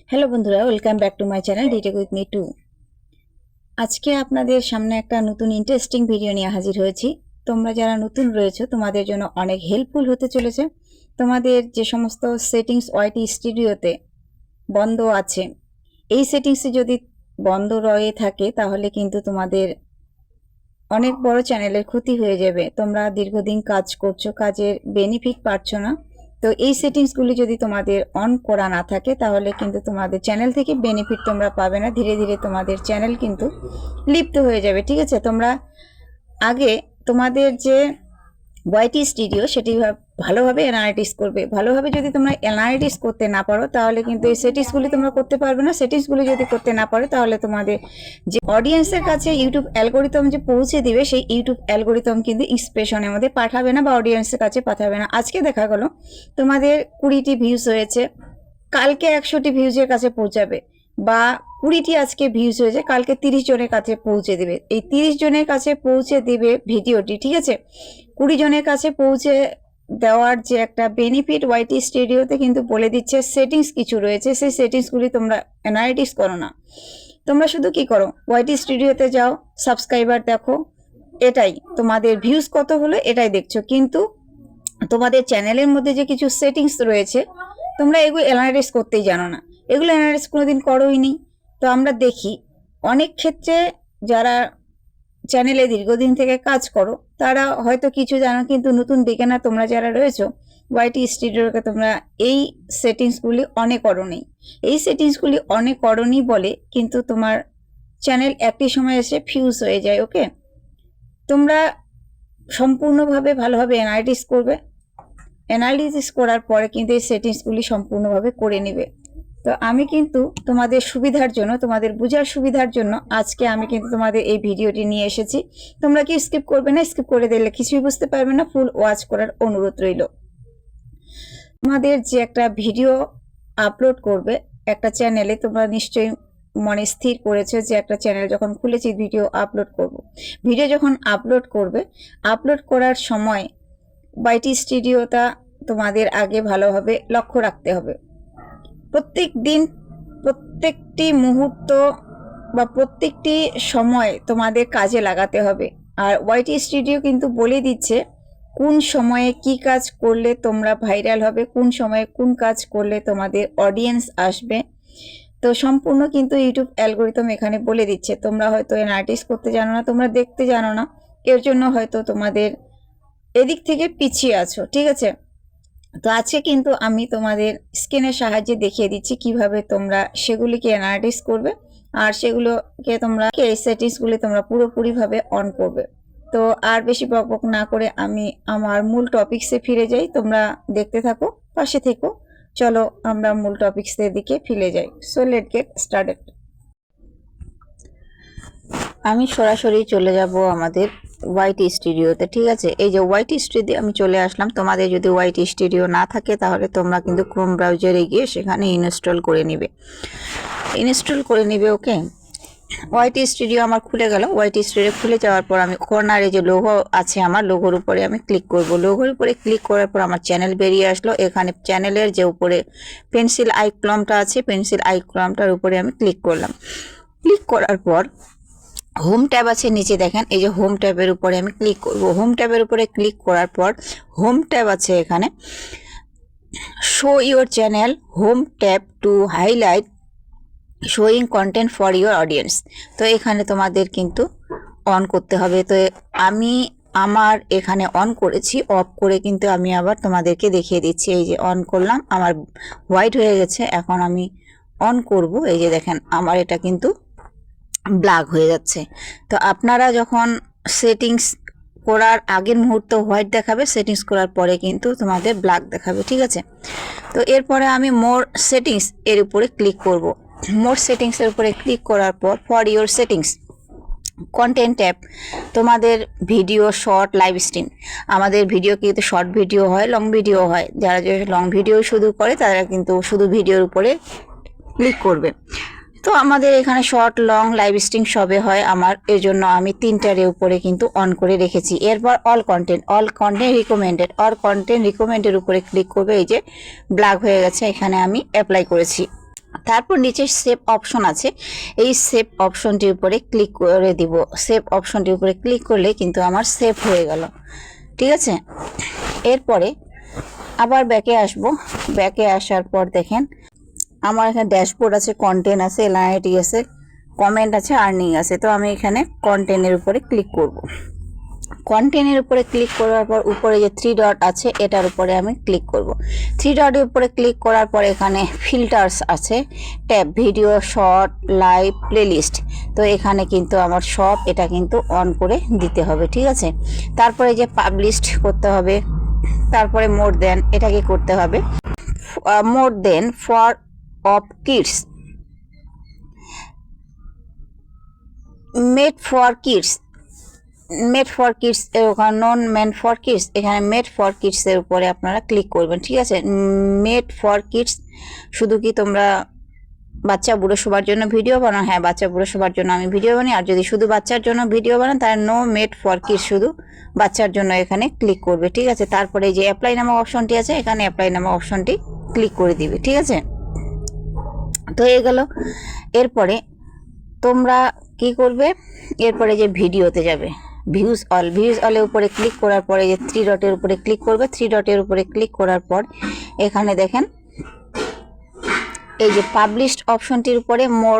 Hello বন্ধুরা, welcome back to my channel detect with me two. আজকে আপনাদের সামনে একটা নতুন ইন্টারেস্টিং ভিডিও নিয়ে হাজির হয়েছি। তোমরা যারা নতুন রয়েছে তোমাদের জন্য অনেক হেল্পফুল হতে চলেছে। তোমাদের যে সমস্ত সেটিংস ওয়াইটি স্টুডিওতে বন্ধ আছে, এই সেটিংসে যদি বন্ধ রয়ে থাকে তাহলে কিন্তু তোমাদের অনেক বড় চ্যানেলের ক্ষতি হয়ে যাবে। তোমরা দীর্ঘদিন কাজ করছো, কাজের বেনিফিট পাচ্ছ না। তো এই সেটিংসগুলি যদি তোমাদের অন করা না থাকে তাহলে কিন্তু তোমাদের চ্যানেল থেকে বেনিফিট তোমরা পাবে না। ধীরে ধীরে তোমাদের চ্যানেল কিন্তু লিপ্ত হয়ে যাবে। ঠিক আছে, তোমরা আগে তোমাদের যে ওয়াইটি স্টুডিও সেটি ভালোভাবে অ্যানালাইটিস করবে। ভালোভাবে যদি তোমরা অ্যানালাইটিস করতে না পারো তাহলে কিন্তু এই সেটিংসগুলি তোমরা করতে পারবে না। সেটিংসগুলি যদি করতে না পারো তাহলে তোমাদের যে অডিয়েন্সের কাছে ইউটিউব অ্যালগোরিদম যে পৌঁছে দিবে সেই ইউটিউব অ্যালগোরিদম কিন্তু ইন্সপিরেশনের মধ্যে পাঠাবে না বা অডিয়েন্সের কাছে পাঠাবে না। আজকে দেখা গেল তোমাদের 20টি ভিউজ হয়েছে, কালকে 100টি ভিউজের কাছে পৌঁছাবে, বা 20টি আজকে ভিউজ হয়েছে, কালকে 30 জনের কাছে পৌঁছে দেবে। এই 30 জনের কাছে পৌঁছে দেবে ভিডিওটি, ঠিক আছে। 20 জনের কাছে পৌঁছে দেওয়ার যে একটা বেনিফিট ওয়াইটি স্টুডিওতে কিন্তু বলে দিচ্ছে সেটিংস কিছু রয়েছে, সেই সেটিংসগুলি তোমরা অ্যানালাইটিস করো না। তোমরা শুধু কি করো, ওয়াইটি স্টুডিওতে যাও, সাবস্ক্রাইবার দেখো, এটাই তোমাদের ভিউজ কত হলো এটাই দেখছো, কিন্তু তোমাদের চ্যানেলের মধ্যে যে কিছু সেটিংস রয়েছে তোমরা এগুলো অ্যানালাইটিস করতেই জানো না। এগুলো অ্যানালাইটিস কোনোদিন করোই নি। তো আমরা দেখি অনেক ক্ষেত্রে যারা চ্যানেলে দীর্ঘদিন থেকে কাজ করো তারা হয়তো কিছু জানো, কিন্তু নতুন বিজ্ঞানা তোমরা যারা রয়েছো ওয়াইটি স্টুডিওকে তোমরা এই সেটিংসগুলি অনেক করোনি। এই সেটিংসগুলি অনেক করোনি বলে কিন্তু তোমার চ্যানেল একটি সময় এসে ফিউজ হয়ে যায়। ওকে, তোমরা সম্পূর্ণভাবে ভালোভাবে অ্যানালাইটিস করবে। অ্যানালিসিস করার পরে কিন্তু এই সেটিংসগুলি সম্পূর্ণভাবে করে নেবে। তো আমি কিন্তু তোমাদের সুবিধার জন্য, তোমাদের বোঝার সুবিধার জন্য আজকে আমি কিন্তু তোমাদের এই ভিডিওটি নিয়ে এসেছি। তোমরা কি স্কিপ করবে না? স্কিপ করে দিলে কিছুই বুঝতে পারবে না। ফুল ওয়াচ করার অনুরোধ রইল। তোমাদের যে একটা ভিডিও আপলোড করবে একটা চ্যানেলে, তোমরা নিশ্চয়ই মনে স্থির করেছো যে একটা চ্যানেল যখন খুলেছি ভিডিও আপলোড করব। ভিডিও যখন আপলোড করবে, আপলোড করার সময় ওয়াইটি স্টুডিওটা তোমাদের আগে ভালোভাবে লক্ষ্য রাখতে হবে। প্রত্যেক দিন, প্রত্যেকটি মুহূর্ত বা প্রত্যেকটি সময় তোমাদের কাজে লাগাতে হবে। আর ওয়াইটি স্টুডিও কিন্তু বলে দিচ্ছে কোন সময়ে কি কাজ করলে তোমরা ভাইরাল হবে, কোন সময়ে কোন কাজ করলে তোমাদের অডিয়েন্স আসবে। তো সম্পূর্ণ কিন্তু ইউটিউব অ্যালগোরিদম এখানে বলে দিচ্ছে। তোমরা হয়তো অ্যানালাইটিস করতে জানো না, তোমরা দেখতে জানো না, এর জন্য হয়তো তোমাদের এদিক থেকে পিছিয়ে আছো। ঠিক আছে, তো আজকে কিন্তু আমি তোমাদের স্ক্রিনের সাহায্যে দেখিয়ে দিচ্ছি কিভাবে তোমরা সেগুলিকে অ্যানালাইটিস করবে আর সেগুলোকে তোমরা এই সেটিংসগুলি তোমরা পুরোপুরিভাবে অন করবে। তো আর বেশি বকবক না করে আমি আমার মূল টপিকসে ফিরে যাই। তোমরা দেখতে থাকো, পাশে থেকো। চলো আমরা মূল টপিকসের দিকে ফিরে যাই। So late get started. আমি সরাসরি চলে যাব আমাদের ওয়াইটি স্টুডিওতে। ঠিক আছে, এই যে ওয়াইটি স্টুডিও আমি চলে আসলাম। তোমাদের যদি ওয়াইটি স্টুডিও না থাকে তাহলে তোমরা কিন্তু ক্রোম ব্রাউজারে গিয়ে সেখানে ইনস্টল করে নিবে। ওকে, ওয়াইটি স্টুডিও আমার খুলে গেল। ওয়াইটি স্টুডিও খুলে যাওয়ার পর আমি কর্নারে যে লোগো আছে আমার লোগোর উপরে আমি ক্লিক করব। লোগোর উপরে ক্লিক করার পর আমার চ্যানেল বেরিয়ে আসলো। এখানে চ্যানেলের যে উপরে পেন্সিল আইকনটা আছে, পেন্সিল আইকনটার উপরে আমি ক্লিক করলাম। ক্লিক করার পর হোম ট্যাব আছে নিচে, দেখেন এই যে হোম ট্যাবের উপরে আমি ক্লিক করব। হোম ট্যাবের উপরে ক্লিক করার পর হোম ট্যাব আছে এখানে, show your channel, home tab to highlight showing content for your audience. তো এখানে তোমাদের কিন্তু অন করতে হবে। তো আমি আমার এখানে অন করেছি, অফ করে কিন্তু আমি আবার তোমাদেরকে দেখিয়ে দিচ্ছি। এই যে অন করলাম, আমার হোয়াইট হয়ে গেছে। এখন আমি অন করব, এই যে দেখেন আমার এটা কিন্তু ব্ল্যাক হয়ে যাচ্ছে। তো আপনারা যখন সেটিংস করার আগের মুহূর্ত হোয়াইট দেখাবে, সেটিংস করার পরে কিন্তু তোমাদের ব্ল্যাক দেখাবে। ঠিক আছে, তো এরপরে আমি মোর সেটিংস এর উপরে ক্লিক করব। মোর সেটিংসের উপরে ক্লিক করার পর for your settings content tab, তোমাদের ভিডিও, শর্ট, লাইভ স্ট্রিম। আমাদের ভিডিও কিন্তু শর্ট ভিডিও হয়, লং ভিডিও হয়। যারা যে লং ভিডিও শুধু করে তারা কিন্তু শুধু ভিডিওর উপরে ক্লিক করবে। তো আমাদের এখানে শর্ট, লং, লাইভ স্ট্রিম সবে হয় আমার, এর জন্য আমি 3টার উপরে কিন্তু অন করে রেখেছি। এরপর all content recommended, all content রিকমেন্ডের উপরে ক্লিক করবে। এই যে ব্ল্যাক হয়ে গেছে, এখানে আমি অ্যাপ্লাই করেছি। তারপর নিচে সেভ অপশন আছে, এই সেভ অপশনটির উপরে ক্লিক করে দিব। সেভ অপশনটির উপরে ক্লিক করলে কিন্তু আমার সেভ হয়ে গেল, ঠিক আছে। এরপরে আবার ব্যাকে আসব। ব্যাকে আসার পর দেখেন আমার এখানে ড্যাশবোর্ড আছে, কন্টেন্ট আছে, এলআইটি আছে, কমেন্ট আছে, আর্নিং আছে। তো আমি এখানে কন্টেন্টের উপরে ক্লিক করব। কন্টেন্টের উপরে ক্লিক করার পর উপরে যে 3 ডট আছে এটার উপরে আমি ক্লিক করব। 3 ডটের উপরে ক্লিক করার পর এখানে ফিল্টার্স আছে, tab, video, short, live, playlist. তো এখানে কিন্তু আমার সব এটা কিন্তু অন করে দিতে হবে, ঠিক আছে। তারপরে যে পাবলিশড করতে হবে, তারপরে মোর দেন এটাকে করতে হবে। More than for of kids, made for kids, made for kids ওখানে নন মেড ফর কিডস, এখানে মেড ফর কিডস এর উপরে আপনারা ক্লিক করবেন, ঠিক আছে। মেড ফর কিডস শুধু কি তোমরা বাচ্চা বুড়ো সবার জন্য ভিডিও বানাও? হ্যাঁ, বাচ্চা বুড়ো সবার জন্য আমি ভিডিও বানাই। আর যদি শুধু বাচ্চার জন্য ভিডিও বানান তাহলে নো মেড ফর কিডস, শুধু বাচ্চার জন্য এখানে ক্লিক করবে, ঠিক আছে। তারপরে যে অ্যাপ্লাই নামক অপশনটি আছে এখানে অ্যাপ্লাই নামক অপশনটি ক্লিক করে দিবে, ঠিক আছে। তো এই গেল। এরপরে তোমরা কি করবে, এরপরে যে ভিডিওতে যাবে, ভিউজ অল, ভিউজ অলের উপরে ক্লিক করার পরে যে 3 ডটের উপরে ক্লিক করবে। 3 ডটের উপরে ক্লিক করার পর এখানে দেখেন এই যে পাবলিশড অপশনটির উপরে মোর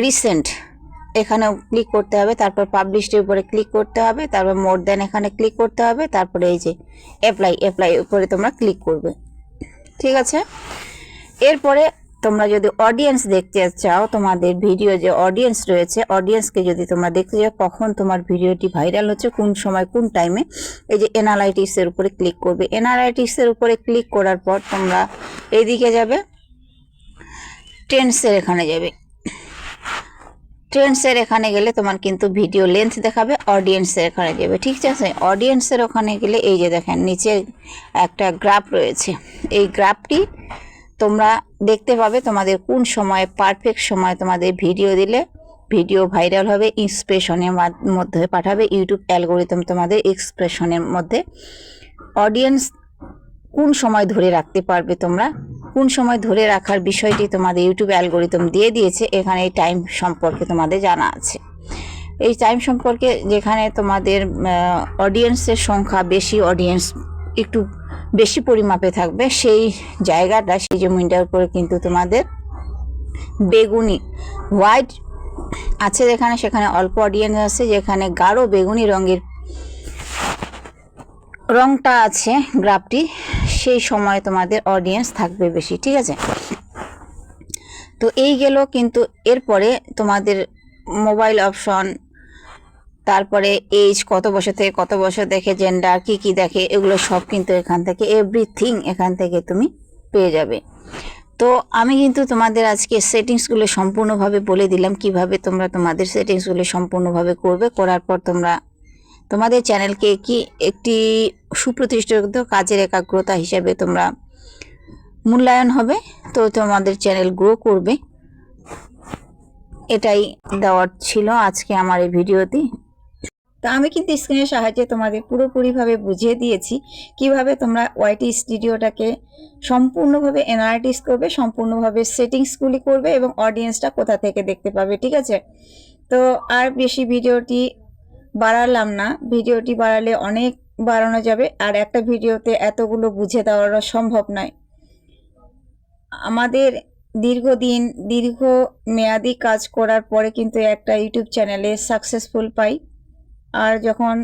রিসেন্ট এখানে ক্লিক করতে হবে। তারপর পাবলিশডের উপরে ক্লিক করতে হবে, তারপর মোর দেন এখানে ক্লিক করতে হবে, তারপরে এই যে অ্যাপ্লাই উপরে তোমরা ক্লিক করবে, ঠিক আছে। এরপরে তোমরা যদি অডিয়েন্স দেখতে চাও, তোমাদের ভিডিও যে অডিয়েন্স রয়েছে, অডিয়েন্সকে যদি তোমরা দেখতে চাও কখন তোমার ভিডিওটি ভাইরাল হচ্ছে, কোন সময় কোন টাইমে, এই যে অ্যানালাইটিক্সের উপরে ক্লিক করবে। অ্যানালাইটিক্সের উপরে ক্লিক করার পর তোমরা এইদিকে যাবে, ট্রেন্ডসের এখানে যাবে। ট্রেন্ডসের এখানে গেলে তোমার কিন্তু ভিডিও লেন্থ দেখাবে। অডিয়েন্সের এখানে যাবে, ঠিক আছে। অডিয়েন্সের ওখানে গেলে এই যে দেখেন নিচে একটা গ্রাফ রয়েছে, এই গ্রাফটি তোমরা দেখতে পাবে তোমাদের কোন সময় পারফেক্ট সময় তোমাদের ভিডিও দিলে ভিডিও ভাইরাল হবে, এক্সপ্রেশনের মধ্যে পাঠাবে ইউটিউব অ্যালগোরিদম তোমাদের এক্সপ্রেশনের মধ্যে। অডিয়েন্স কোন সময় ধরে রাখতে পারবে, তোমরা কোন সময় ধরে রাখার বিষয়টি তোমাদের ইউটিউব অ্যালগোরিদম দিয়ে দিয়েছে। এখানে এই টাইম সম্পর্কে তোমাদের জানা আছে। এই টাইম সম্পর্কে যেখানে তোমাদের অডিয়েন্সের সংখ্যা বেশি, অডিয়েন্স একটু বেশি পরিমাপে থাকবে, সেই জায়গাটা, সেই জমিনটার উপরে কিন্তু তোমাদের বেগুনি হোয়াইট আছে যেখানে, সেখানে অল্প অডিয়েন্স আছে। যেখানে গাঢ় বেগুনি রংটা আছে গ্রাফটি, সেই সময় তোমাদের অডিয়েন্স থাকবে বেশি, ঠিক আছে। তো এই গেল। কিন্তু এরপরে তোমাদের মোবাইল অপশন, তারপরে এজ, কত বছর থেকে কত বছর দেখে, জেন্ডার কি কি দেখে, এগুলো সব কিন্তু এখান থেকে এভরিথিং এখান থেকে তুমি পেয়ে যাবে। তো আমি কিন্তু তোমাদের আজকে সেটিংসগুলো সম্পূর্ণভাবে বলে দিলাম কিভাবে তোমরা তোমাদের সেটিংসগুলো সম্পূর্ণভাবে করবে। করার পর তোমরা তোমাদের চ্যানেলকে কি একটি সুপ্রতিষ্ঠিত কাজের একাগ্রতা হিসেবে তোমরা মূল্যায়ন হবে, তো তোমাদের চ্যানেল গ্রো করবে। এটাই দেওয়ার ছিল আজকে আমার এই ভিডিওতে। তো আমি কিন্তু স্ক্রিনের সাহায্যে তোমাদের পুরোপুরিভাবে বুঝিয়ে দিয়েছি কিভাবে তোমরা ওয়াইটি স্টুডিওটাকে সম্পূর্ণভাবে অ্যানালাইটিক্স করবে, সম্পূর্ণভাবে সেটিংসগুলি করবে এবং অডিয়েন্সটা কোথা থেকে দেখতে পাবে, ঠিক আছে। তো আর বেশি ভিডিওটি বাড়ালাম না, ভিডিওটি বাড়ালে অনেক বাড়ানো যাবে, আর একটা ভিডিওতে এতগুলো বুঝে দেওয়ারও সম্ভব নয়। আমাদের দীর্ঘদিন দীর্ঘ মেয়াদি কাজ করার পরে কিন্তু একটা ইউটিউব চ্যানেলে সাকসেসফুল পাই। আর যখন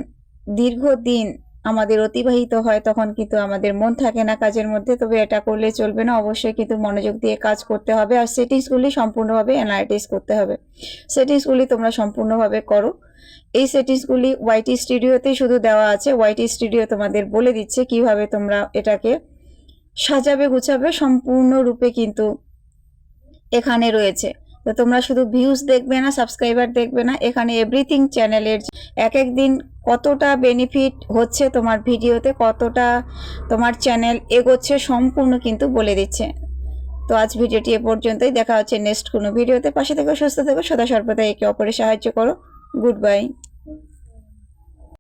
দীর্ঘদিন আমাদের অতিবাহিত হয় তখন কিন্তু আমাদের মন থাকে না কাজের মধ্যে। তবে এটা করলে চলবে না, অবশ্যই কিন্তু মনোযোগ দিয়ে কাজ করতে হবে আর সেটিংসগুলি সম্পূর্ণভাবে অ্যানালাইটিক্স করতে হবে। সেটিংসগুলি তোমরা সম্পূর্ণভাবে করো। এই সেটিংসগুলি ওয়াইটি স্টুডিওতেই শুধু দেওয়া আছে। ওয়াইটি স্টুডিও তোমাদের বলে দিচ্ছে কিভাবে তোমরা এটাকে সাজাবে গুছাবে, সম্পূর্ণরূপে কিন্তু এখানে রয়েছে। তো তোমরা শুধু ভিউজ দেখবে না, সাবস্ক্রাইবার দেখবে না, এখানে এভরিথিং চ্যানেলের এক এক দিন কতটা বেনিফিট হচ্ছে তোমার ভিডিওতে, কতটা তোমার চ্যানেল এগোচ্ছে, সম্পূর্ণ কিন্তু বলে দিচ্ছে। তো আজ ভিডিওটি এ পর্যন্তই। দেখা হচ্ছে নেক্সট কোনো ভিডিওতে। পাশে থেকো, সুস্থ থেকো, সদা সর্বদা একে অপরের সাহায্য করো। Good bye.